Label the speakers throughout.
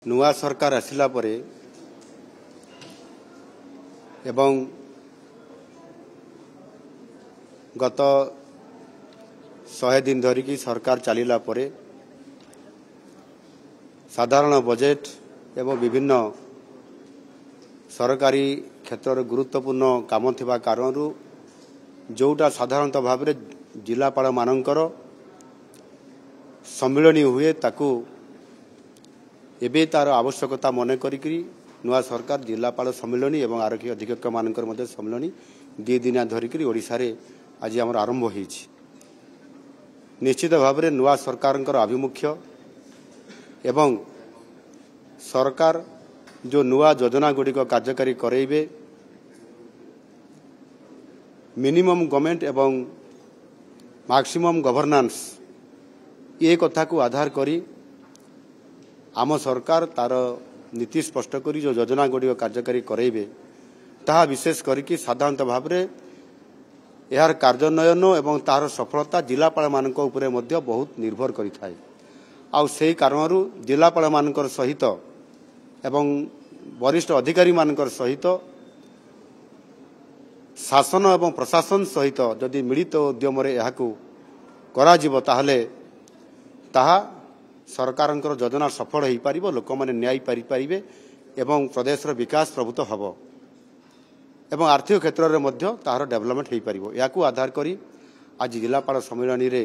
Speaker 1: नुआ सरकार आसिला परे एवं गत 100 दिन धरिकी सरकार चलिला परे साधारण बजेट एवं विभिन्न सरकारी क्षेत्र गुरुत्वपूर्ण काम थिबा कारणरू जोटा साधारणतः भाव में जिलापाल मानकर सम्मिलनी हुए ताकू एबे तार आवश्यकता मन करी नुआ सरकार जिलापाल सम्मिलनी एवं आरक्षी अधीक्षक मानकर मध्य सम्मिलनी 2 दिन धरिकी ओडिशा रे आज आमर आरंभ होईछि। निश्चित भाव में नुआ सरकार आभिमुख्य एवं सरकार जो नुआ योजना गुड़िक कार्यकारी करेबे मिनिमम गवर्नमेंट एवं मैक्सिमम गवर्नेंस ये कथा को आधार करी आम सरकार तार नीति स्पष्ट करी जो योजना गुड़िक कार्यकारी करेबे ताहा विशेष करिकी साधारणतः भाव में यार कार्यान्वयन एवं तार सफलता जिलापाल मानक उपरे मध्य बहुत निर्भर करिथाय। आउ सेही कारणरू जिलापाल मानकर सहित एवं वरिष्ठ अधिकारी मानकर सहित शासन एवं प्रशासन सहित जदि मिलित उद्यम करा जीवो ताहले ताहा सरकारंकर योजना सफल हो पारिबो, लोक माने न्याय पारि पारिबे एवं प्रदेशर विकास प्रभुत्व हबो एवं आर्थिक क्षेत्र में मध्य ताहार डेवलपमेंट हो पारिबो। याकू आधार करी आज जिलापाल सम्मेलनी रे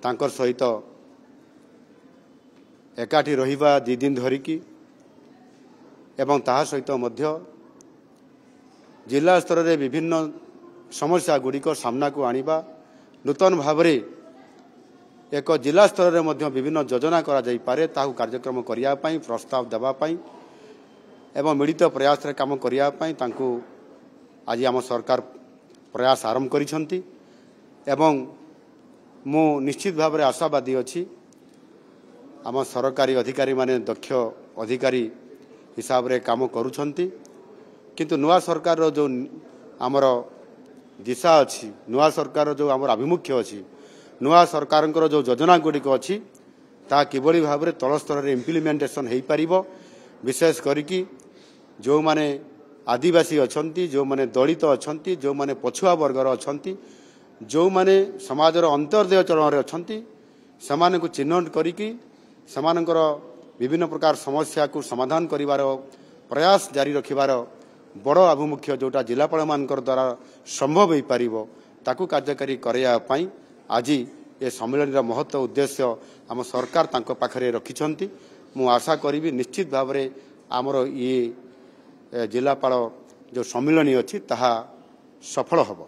Speaker 1: तांकर सहित एकाठी रहिबा 2 दिन धरिकी एवं ताहा सहित मध्य जिला स्तर में विभिन्न समस्या गुड़िक सामना को आनिबा नूतन भाव में एक जिला स्तर में मध्य विभिन्न योजना करा जाई पारे ताहु कार्यक्रम करिया पई प्रस्ताव देबा पई एवं मिलित प्रयास रे काम करिया पई तांको आज आम सरकार प्रयास आरंभ करिसंती एवं मु निश्चित भाव में आशावादी अछि आम सरकारी अधिकारी माने दक्ष अधिकारी हिसाब रे काम करूछंती। किंतु नुआ सरकार जो आमर दिशा अच्छी नुआ सरकार जो आमर आभिमुख्य अच्छी नुआ सरकार जो योजना गुड़िक अच्छी ता किभली भाव में तल स्तर में इम्प्लीमेंटेशन हो पारिबो। विशेष करिकी जो माने आदिवासी अछंती, जो माने दलित अछंती, जो माने पछुआ वर्गर अछंती, जो माने समाजर अंतर्देय चरण अछंती समान को चिन्हट करिकी समानकर विभिन्न प्रकार समस्या को समाधान करिवार प्रयास जारी रखिबार बड़ आभिमुख्य जोटा जिलापाल मानकर द्वारा संभव हो पारिबो ताकू कार्यकारी करया पई आज ये सम्मेलन महत्व उद्देश्य आम सरकार तांको पाखरे रखिछंती। मु आशा करी निश्चित भाव में आमर ये जिलापाल जो सम्मेलन अच्छी ताहा सफल हबो।